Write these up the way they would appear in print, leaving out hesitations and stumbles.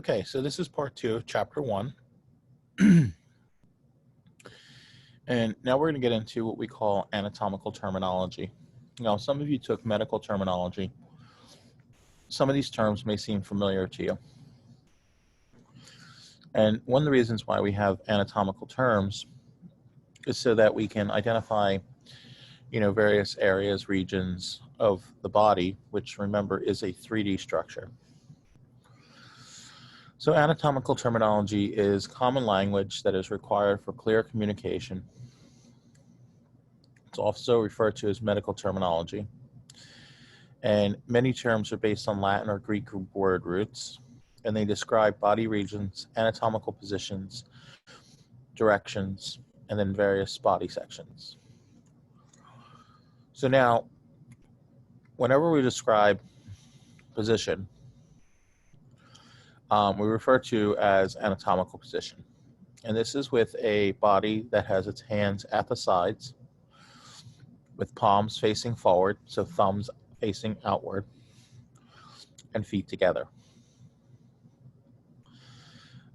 Okay, so this is part 2 of chapter 1. And now we're going to get into what we call anatomical terminology. Now, some of you took medical terminology. Some of these terms may seem familiar to you. And one of the reasons why we have anatomical terms is so that we can identify, various areas, regions of the body, which remember is a 3D structure. So anatomical terminology is common language that is required for clear communication. It's also referred to as medical terminology. And many terms are based on Latin or Greek word roots, and they describe body regions, anatomical positions, directions, and then various body sections. So now, whenever we describe position, we refer to as anatomical position. And this is with a body that has its hands at the sides, with palms facing forward, so thumbs facing outward, and feet together.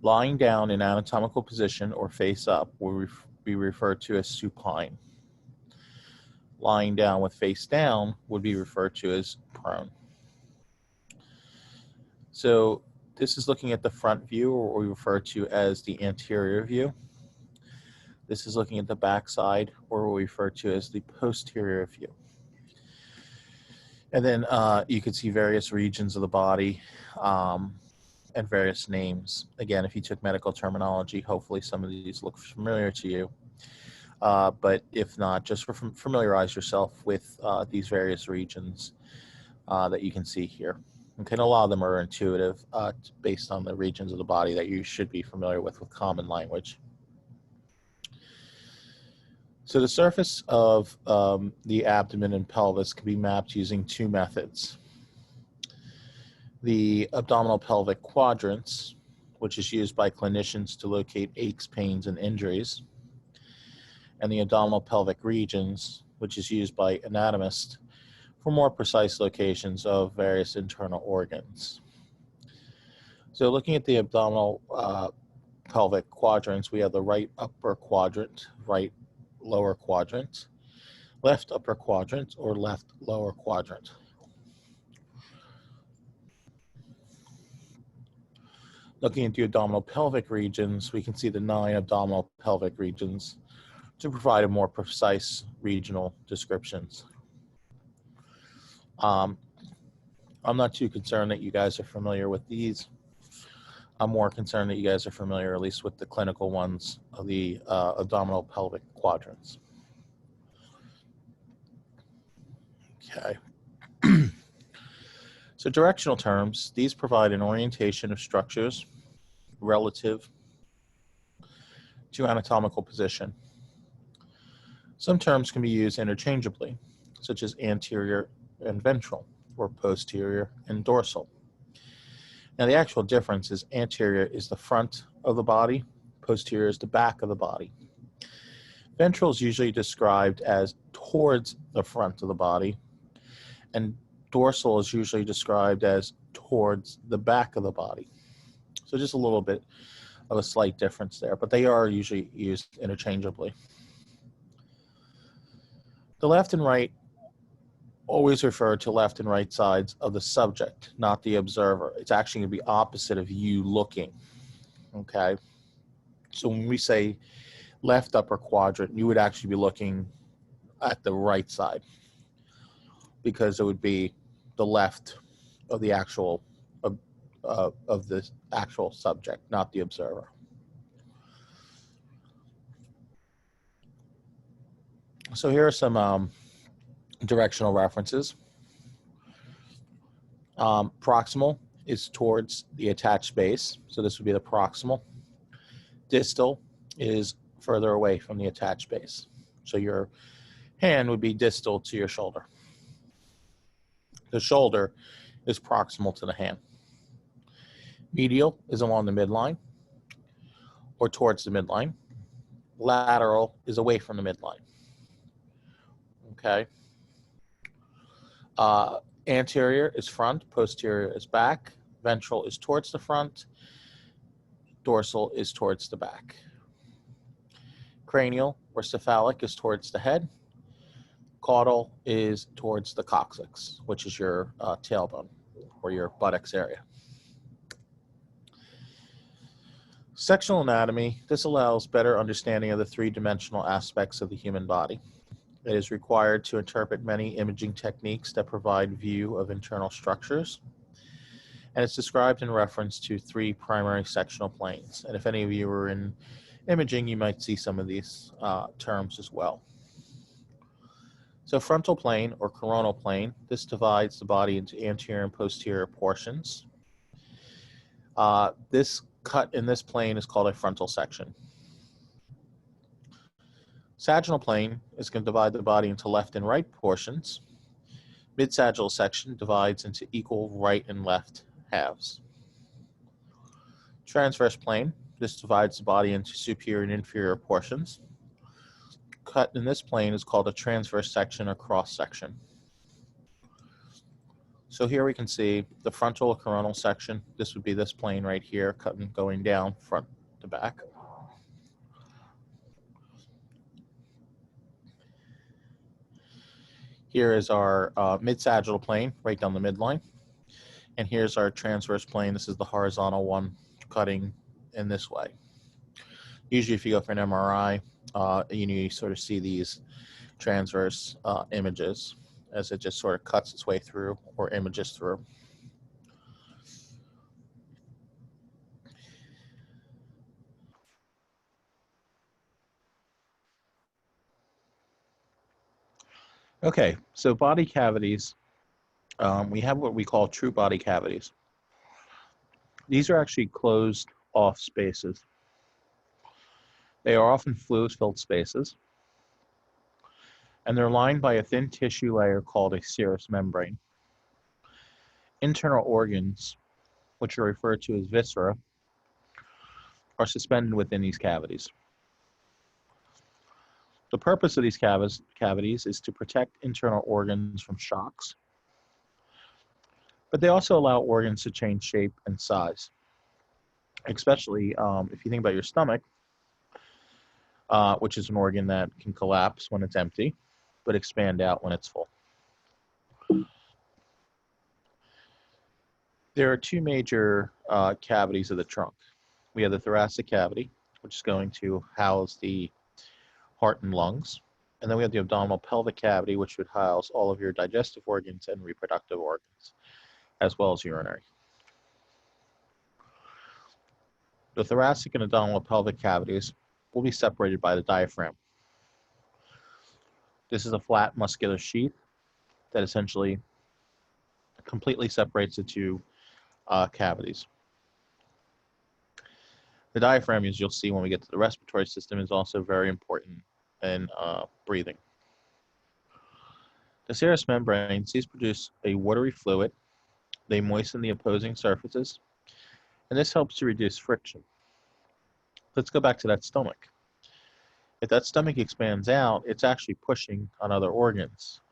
Lying down in anatomical position or face up will be referred to as supine. Lying down with face down would be referred to as prone. So this is looking at the front view, or what we refer to as the anterior view. This is looking at the back side, or what we refer to as the posterior view. And then you can see various regions of the body and various names. Again, if you took medical terminology, hopefully some of these look familiar to you. But if not, just familiarize yourself with these various regions that you can see here. Okay, and a lot of them are intuitive based on the regions of the body that you should be familiar with common language. So the surface of the abdomen and pelvis can be mapped using two methods. The abdominal pelvic quadrants, which is used by clinicians to locate aches, pains, and injuries, and the abdominal pelvic regions, which is used by anatomists for more precise locations of various internal organs. So looking at the abdominal pelvic quadrants, we have the right upper quadrant, right lower quadrant, left upper quadrant, or left lower quadrant. Looking at the abdominal pelvic regions, we can see the 9 abdominal pelvic regions to provide a more precise regional descriptions. I'm not too concerned that you guys are familiar with these. I'm more concerned that you guys are familiar, at least with the clinical ones, of the abdominal pelvic quadrants. Okay. So directional terms, these provide an orientation of structures relative to anatomical position. Some terms can be used interchangeably, such as anterior and ventral, or posterior and dorsal. Now the actual difference is anterior is the front of the body, posterior is the back of the body. Ventral is usually described as towards the front of the body, and dorsal is usually described as towards the back of the body. So just a little bit of a slight difference there, but they are usually used interchangeably. The left and right always refer to left and right sides of the subject, not the observer. It's actually going to be opposite of you looking, okay? So when we say left upper quadrant, you would actually be looking at the right side because it would be the left of the actual of the actual subject, not the observer. So here are some directional references. Proximal is towards the attached base, so this would be the proximal. Distal is further away from the attached base, so your hand would be distal to your shoulder. The shoulder is proximal to the hand. Medial is along the midline or towards the midline. Lateral is away from the midline. Okay. Anterior is front, posterior is back, ventral is towards the front, dorsal is towards the back. Cranial or cephalic is towards the head. Caudal is towards the coccyx, which is your tailbone or your buttocks area. Sectional anatomy. This allows better understanding of the three-dimensional aspects of the human body. It is required to interpret many imaging techniques that provide view of internal structures. And it's described in reference to three primary sectional planes. And if any of you are in imaging, you might see some of these terms as well. So frontal plane or coronal plane, this divides the body into anterior and posterior portions. This cut in this plane is called a frontal section. Sagittal plane is going to divide the body into left and right portions. Mid-sagittal section divides into equal right and left halves. Transverse plane, this divides the body into superior and inferior portions. Cut in this plane is called a transverse section or cross section. So here we can see the frontal or coronal section. This would be this plane right here, cutting going down front to back. Here is our mid-sagittal plane right down the midline. And here's our transverse plane. This is the horizontal one cutting in this way. Usually if you go for an MRI, you sort of see these transverse images as it just sort of cuts its way through or images through. Okay, so body cavities, we have what we call true body cavities. These are actually closed off spaces. They are often fluid-filled spaces, and they're lined by a thin tissue layer called a serous membrane. Internal organs, which are referred to as viscera, are suspended within these cavities. The purpose of these cavities is to protect internal organs from shocks, but they also allow organs to change shape and size, especially if you think about your stomach, which is an organ that can collapse when it's empty, but expand out when it's full. There are two major cavities of the trunk. We have the thoracic cavity, which is going to house the heart and lungs. And then we have the abdominal pelvic cavity, which would house all of your digestive organs and reproductive organs, as well as urinary. The thoracic and abdominal pelvic cavities will be separated by the diaphragm. This is a flat muscular sheath that essentially completely separates the two cavities. The diaphragm, as you'll see when we get to the respiratory system, is also very important in breathing. The serous membranes, these produce a watery fluid. They moisten the opposing surfaces, and this helps to reduce friction. Let's go back to that stomach. If that stomach expands out, it's actually pushing on other organs.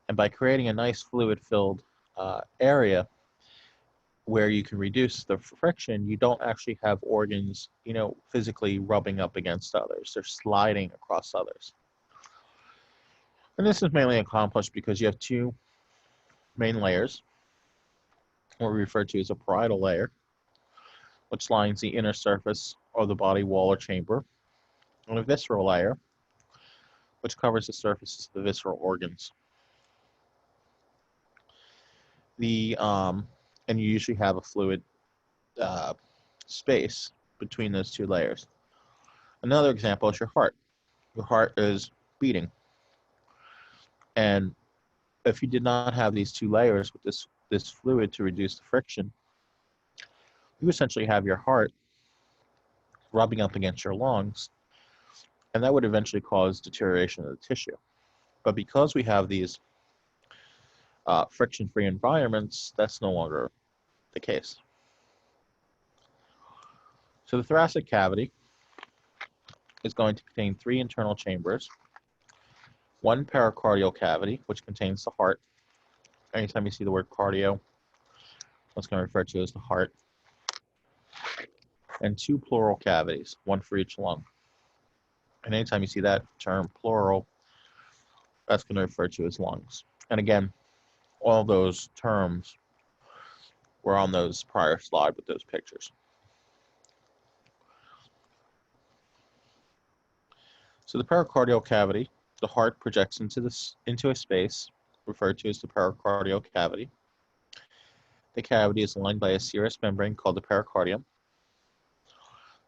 And by creating a nice fluid-filled area where you can reduce the friction, you don't actually have organs, physically rubbing up against others. They're sliding across others. And this is mainly accomplished because you have two main layers, what we refer to as a parietal layer, which lines the inner surface of the body wall or chamber, and a visceral layer, which covers the surfaces of the visceral organs. And you usually have a fluid space between those two layers. Another example is your heart. Your heart is beating. And if you did not have these two layers with this fluid to reduce the friction, you essentially have your heart rubbing up against your lungs, and that would eventually cause deterioration of the tissue. But because we have these friction-free environments, that's no longer the case. So the thoracic cavity is going to contain three internal chambers, one pericardial cavity, which contains the heart. Anytime you see the word cardio, that's going to refer to as the heart. and 2 pleural cavities, 1 for each lung. And anytime you see that term pleural, that's going to refer to as lungs. And again, all those terms were on those prior slide with those pictures. So the pericardial cavity, the heart projects into a space referred to as the pericardial cavity. The cavity is lined by a serous membrane called the pericardium,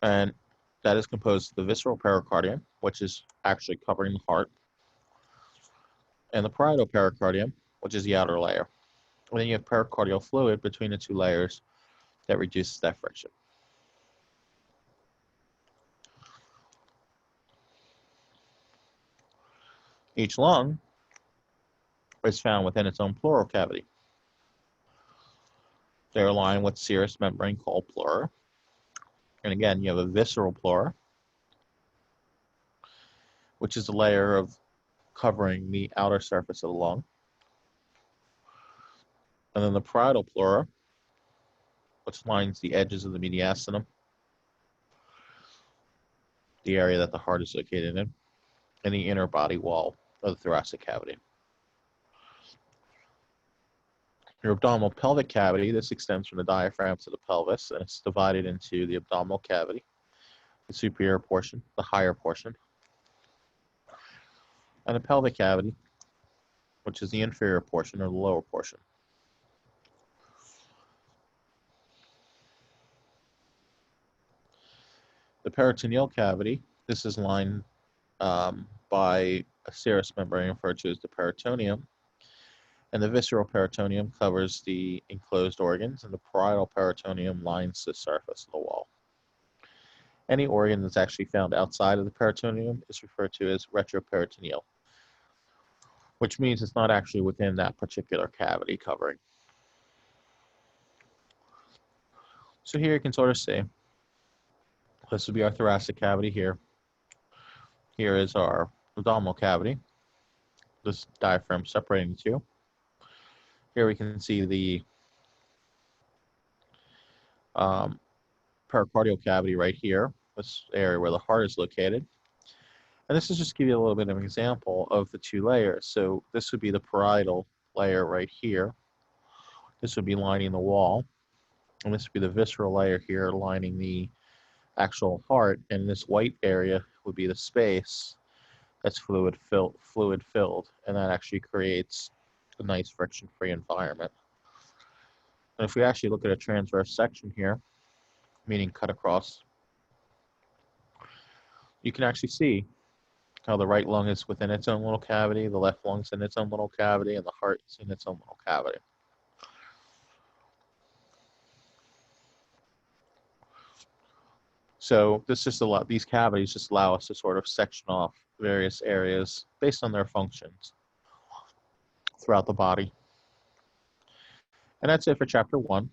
and that is composed of the visceral pericardium, which is actually covering the heart, and the parietal pericardium, which is the outer layer. And then you have pericardial fluid between the two layers that reduces that friction. Each lung is found within its own pleural cavity. They're aligned with serous membrane called pleura. And again, you have a visceral pleura, which is a layer of covering the outer surface of the lung. And then the parietal pleura, which lines the edges of the mediastinum, the area that the heart is located in, and the inner body wall of the thoracic cavity. Your abdominal pelvic cavity, this extends from the diaphragm to the pelvis, and it's divided into the abdominal cavity, the superior portion, the higher portion, and the pelvic cavity, which is the inferior portion or the lower portion. The peritoneal cavity, this is lined by a serous membrane referred to as the peritoneum, and the visceral peritoneum covers the enclosed organs, and the parietal peritoneum lines the surface of the wall. Any organ that's actually found outside of the peritoneum is referred to as retroperitoneal, which means it's not actually within that particular cavity covering. So here you can sort of see, this would be our thoracic cavity here. Here is our abdominal cavity, this diaphragm separating the two. Here we can see the pericardial cavity right here, this area where the heart is located. And this is just to give you a little bit of an example of the two layers. So this would be the parietal layer right here. This would be lining the wall. And this would be the visceral layer here lining the actual heart. And this white area would be the space that's fluid filled. And that actually creates a nice friction-free environment. And if we actually look at a transverse section here, meaning cut across, you can actually see how the right lung is within its own little cavity, the left lung is in its own little cavity, and the heart is in its own little cavity. So these cavities just allow us to sort of section off various areas based on their functions throughout the body. And that's it for chapter 1.